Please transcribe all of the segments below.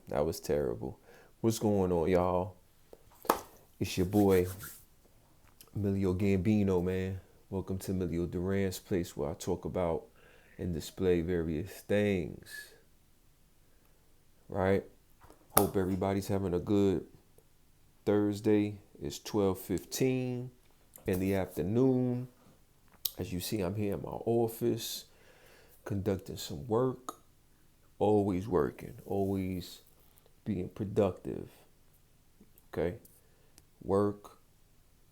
That was terrible. What's going on, y'all? It's your boy, Emilio Gambino, man. Welcome to Emilio Duran's place where I talk about and display various things, right? Hope everybody's having a good Thursday. It's 12:15 in the afternoon. As you see, I'm here in my office conducting some work. Always working, always being productive, okay? Work,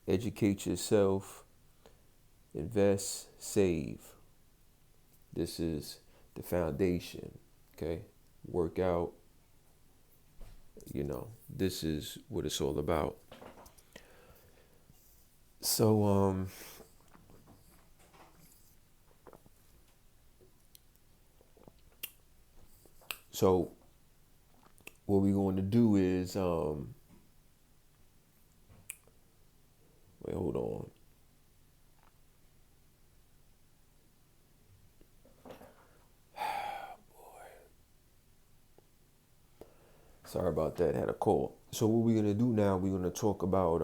educate yourself, invest, save. This is the foundation, okay? Work out, this is what it's all about. So, so what we're going to do is, wait, hold on. Sorry about that. Had a call. So what we're gonna do now? We're gonna talk about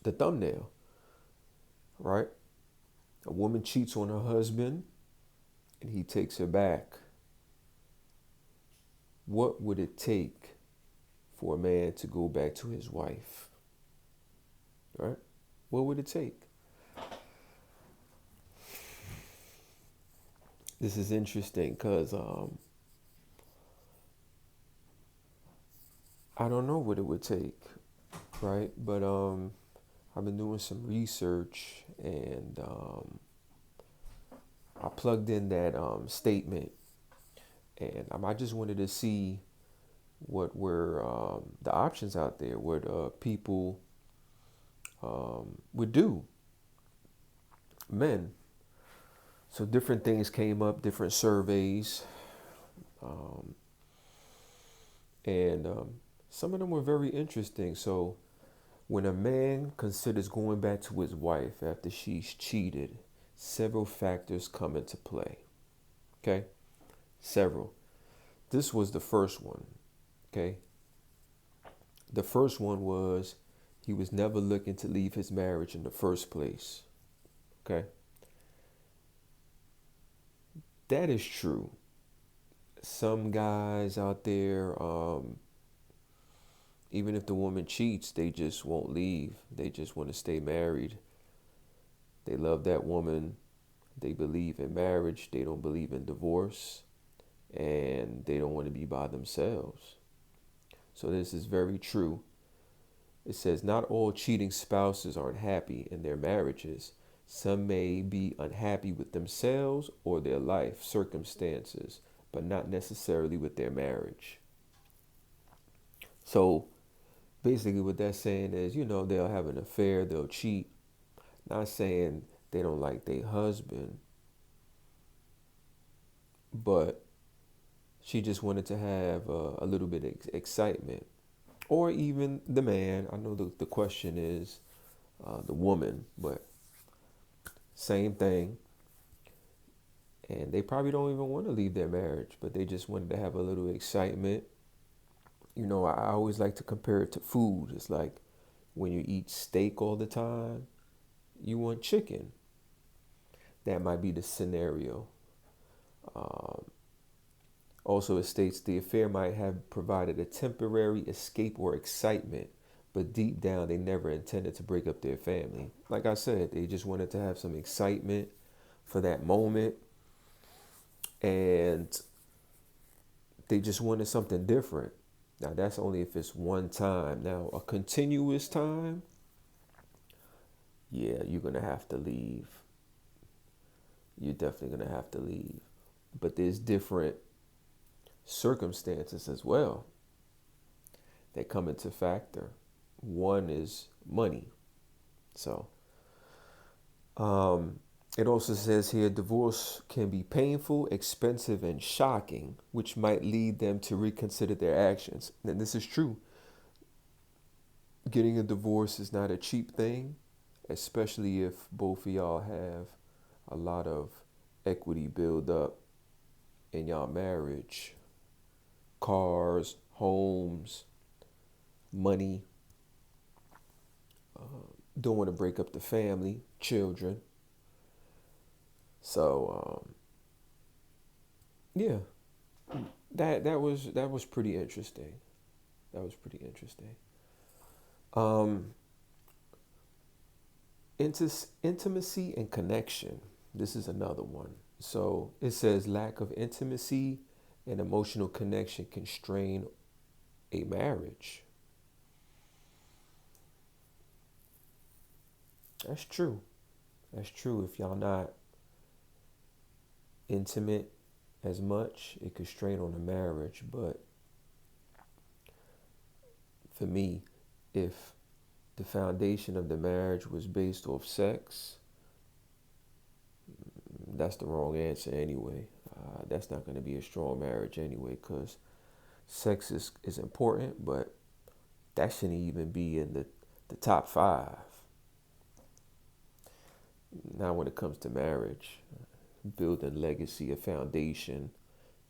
the thumbnail, right? A woman cheats on her husband, and he takes her back. What would it take for a man to go back to his wife? Right? What would it take? This is interesting because I don't know what it would take, right? But I've been doing some research and I plugged in that statement, and I just wanted to see what were the options out there, what people would do, men. So different things came up, different surveys, um, and some of them were very interesting. So when a man considers going back to his wife after she's cheated, several factors come into play. Okay, several. This was the first one. Okay, the first one was he was never looking to leave his marriage in the first place. Okay, that is true. Some guys out there, even if the woman cheats, they just won't leave. They just want to stay married. They love that woman. They believe in marriage. They don't believe in divorce. And they don't want to be by themselves. So this is very true. It says not all cheating spouses are unhappy in their marriages. Some may be unhappy with themselves or their life circumstances, but not necessarily with their marriage. So basically what that's saying is, they'll have an affair, they'll cheat. Not saying they don't like their husband, but she just wanted to have a little bit of excitement. Or even the man. I know the question is the woman, but same thing. And they probably don't even want to leave their marriage, but they just wanted to have a little excitement. I always like to compare it to food. It's like when you eat steak all the time, you want chicken. That might be the scenario. Um, Also, it states the affair might have provided a temporary escape or excitement, but deep down they never intended to break up their family. Like I said, they just wanted to have some excitement for that moment, and they just wanted something different. Now, that's only if it's one time. Now, a continuous time, yeah, you're going to have to leave. You're definitely going to have to leave. But there's different circumstances as well that come into factor. One is money. So it also says here divorce can be painful, expensive, and shocking, which might lead them to reconsider their actions. And this is true. Getting a divorce is not a cheap thing, especially if both of y'all have a lot of equity build up in y'all marriage. cars, homes, money. Don't want to break up the family, children. So yeah, that was pretty interesting. That was pretty interesting. Um, Intimacy and connection. This is another one. So it says lack of intimacy and emotional connection can strain a marriage. That's true. That's true. If y'all not intimate as much, it could strain on a marriage. But for me, if the foundation of the marriage was based off sex, that's the wrong answer anyway. That's not going to be a strong marriage anyway, because sex is important, but that shouldn't even be in the top five. Now, when it comes to marriage, building legacy, a foundation,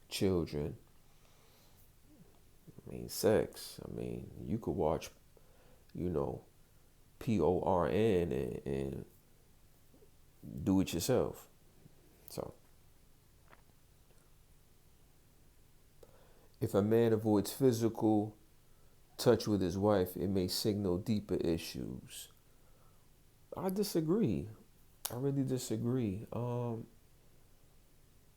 children, I mean, sex. I mean, you could watch, you know, porn and do it yourself. So, if a man avoids physical touch with his wife, it may signal deeper issues. I disagree. I really disagree.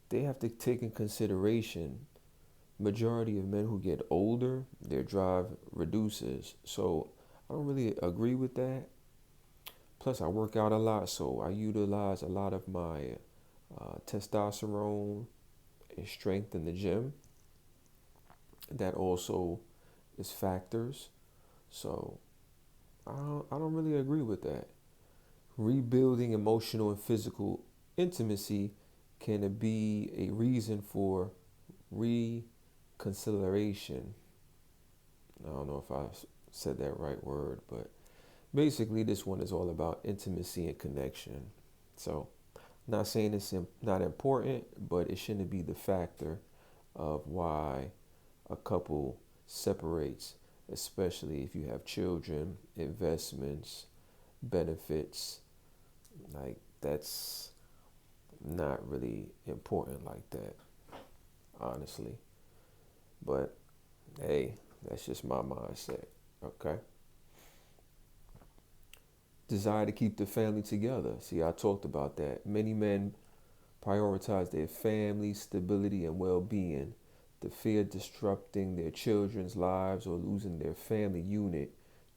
They have to take in consideration majority of men who get older, their drive reduces. So I don't really agree with that. Plus, I work out a lot, so I utilize a lot of my testosterone and strength in the gym. That also is factors. So I don't really agree with that. Rebuilding emotional and physical intimacy can be a reason for reconsideration. I don't know if I said that right word, but basically this one is all about intimacy and connection. So, not saying it's not important, but it shouldn't be the factor of why a couple separates, especially if you have children, investments, benefits. Like, that's not really important like that, honestly. But hey, that's just my mindset. Okay. Desire to keep the family together. See, I talked about that. Many men prioritize their family stability and well-being. The fear of disrupting their children's lives or losing their family unit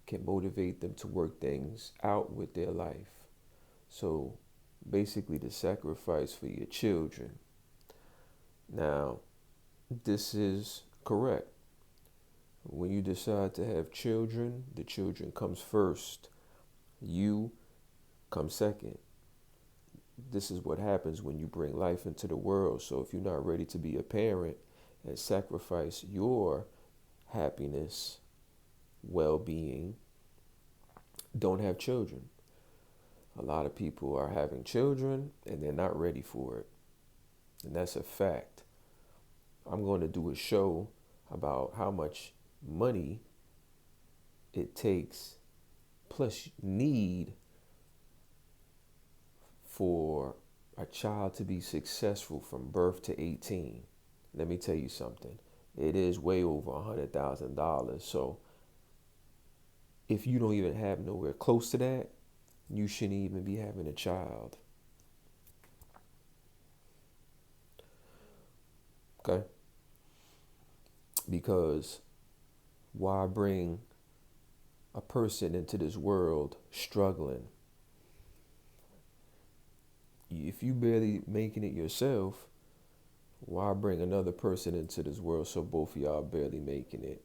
can motivate them to work things out with their life. So basically, the sacrifice for your children. Now, this is correct. When you decide to have children, the children comes first. You come second. This is what happens when you bring life into the world. So if you're not ready to be a parent and sacrifice your happiness, well-being, don't have children. A lot of people are having children and they're not ready for it. And that's a fact. I'm going to do a show about how much money it takes plus need for a child to be successful from birth to 18. Let me tell you something. It is way over $100,000. So if you don't even have nowhere close to that, you shouldn't even be having a child. Okay? Because why bring a person into this world struggling? If you barely making it yourself, why bring another person into this world so both of y'all barely making it?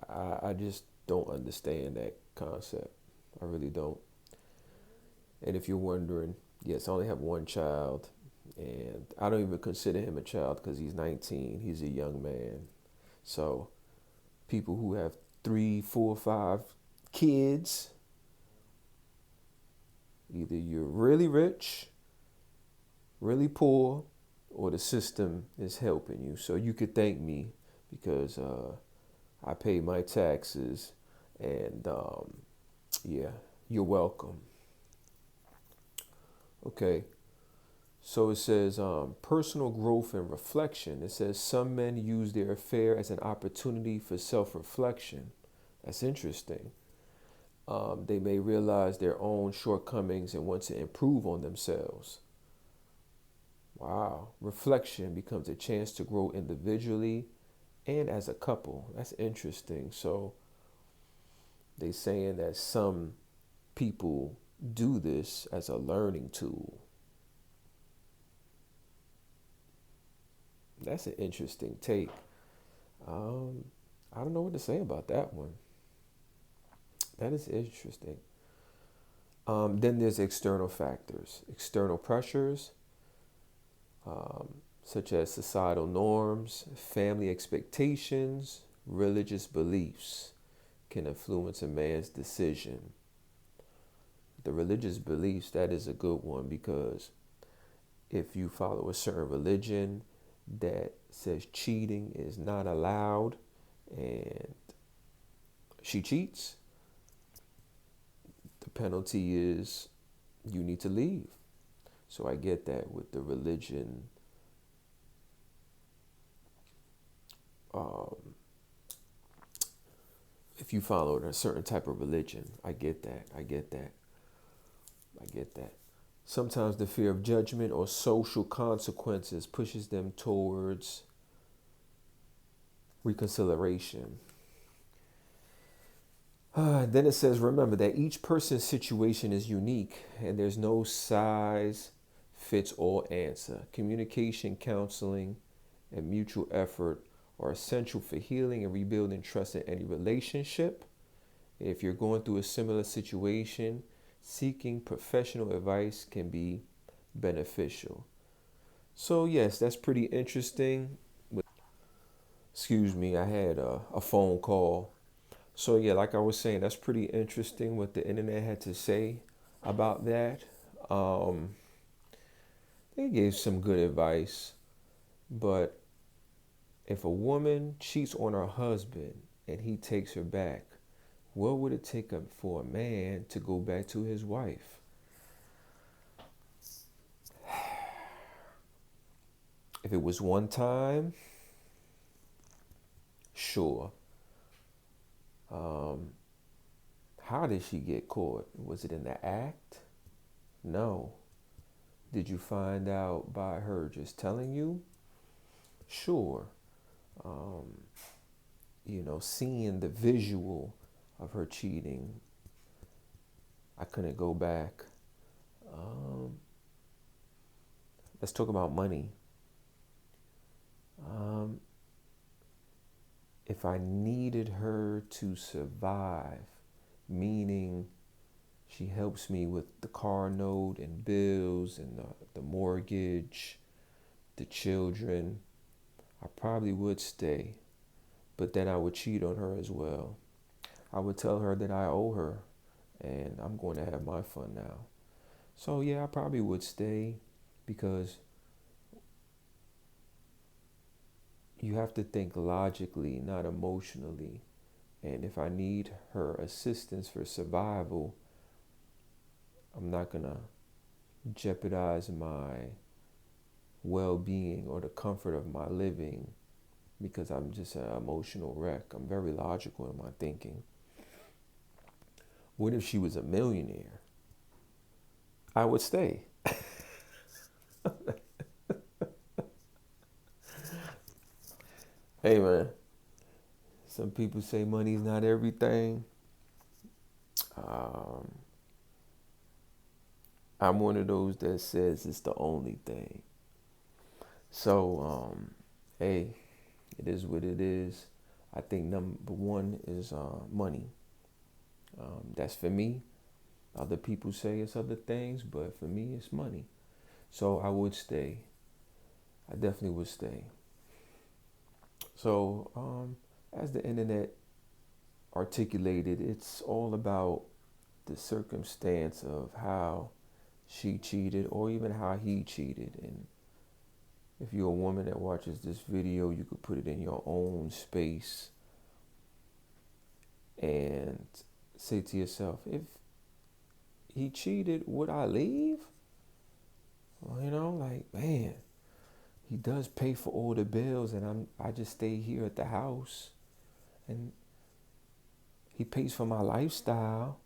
I just don't understand that concept. I really don't. And if you're wondering, yes, I only have one child, and I don't even consider him a child because he's 19. He's a young man. So people who have 3, 4, 5 kids, either you're really rich, really poor, or the system is helping you. So you could thank me because I pay my taxes, and yeah, you're welcome. Okay, so it says personal growth and reflection. It says some men use their affair as an opportunity for self reflection. That's interesting. They may realize their own shortcomings and want to improve on themselves. Wow. Reflection becomes a chance to grow individually and as a couple. That's interesting. So they saying that some people do this as a learning tool. That's an interesting take. Um, I don't know what to say about that one. That is interesting. Then there's external factors, external pressures, such as societal norms, family expectations, religious beliefs can influence a man's decision. The religious beliefs, that is a good one because if you follow a certain religion that says cheating is not allowed and she cheats, the penalty is you need to leave. So I get that with the religion. Um, if you followed a certain type of religion, I get that. I get that. I get that. Sometimes the fear of judgment or social consequences pushes them towards reconciliation. Then it says, remember that each person's situation is unique and there's no size fits all answer. Communication, counseling, and mutual effort are essential for healing and rebuilding trust in any relationship. If you're going through a similar situation, seeking professional advice can be beneficial. So, yes, that's pretty interesting. Excuse me, I had a phone call. So, yeah, like I was saying, that's pretty interesting what the internet had to say about that. Um, they gave some good advice, but if a woman cheats on her husband and he takes her back, what would it take for a man to go back to his wife? If it was one time, sure. Um, how did she get caught? Was it in the act? No. Did you find out by her just telling you? Sure. Um, seeing the visual of her cheating, I couldn't go back. Um, let's talk about money. Um, if I needed her to survive, meaning she helps me with the car note and bills and the mortgage, the children, I probably would stay. But then I would cheat on her as well. I would tell her that I owe her and I'm going to have my fun now. So, yeah, I probably would stay because you have to think logically, not emotionally. And if I need her assistance for survival, I'm not going to jeopardize my well being or the comfort of my living because I'm just an emotional wreck. I'm very logical in my thinking. What if she was a millionaire? I would stay. Hey man, some people say money's not everything. Um, I'm one of those that says it's the only thing. So, hey, it is what it is. I think number one is money. That's for me. Other people say it's other things, but for me, it's money. So I would stay. I definitely would stay. So, as the internet articulated, it's all about the circumstance of how she cheated or even how he cheated. And If you're a woman that watches this video, you could put it in your own space and say to yourself, if he cheated, would I leave? Well, like, man, he does pay for all the bills and I just stay here at the house, and he pays for my lifestyle.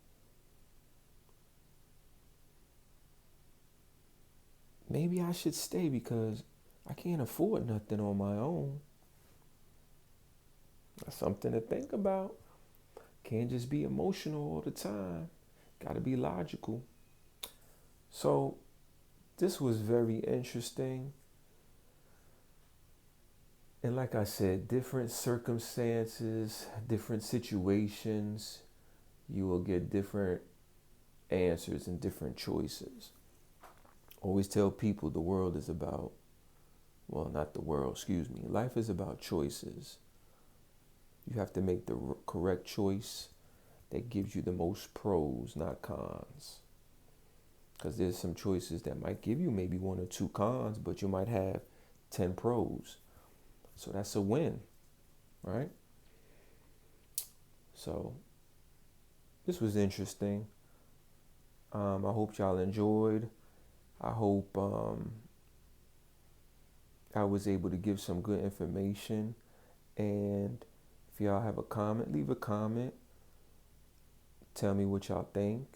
Maybe I should stay because I can't afford nothing on my own. That's something to think about. Can't just be emotional all the time. Got to be logical. So this was very interesting. And like I said, different circumstances, different situations, you will get different answers and different choices. Always tell people the world is about, well, not the world, excuse me. Life is about choices. You have to make the correct choice that gives you the most pros, not cons. Because there's some choices that might give you maybe 1 or 2 cons, but you might have 10 pros. So that's a win, right? So this was interesting. I hope y'all enjoyed. I hope I was able to give some good information. And if y'all have a comment, leave a comment. Tell me what y'all think.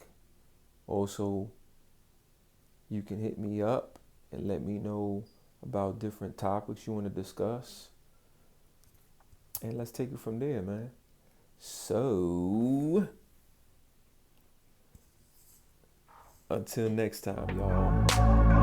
Also, you can hit me up and let me know about different topics you want to discuss. And let's take it from there, man. So, until next time, y'all.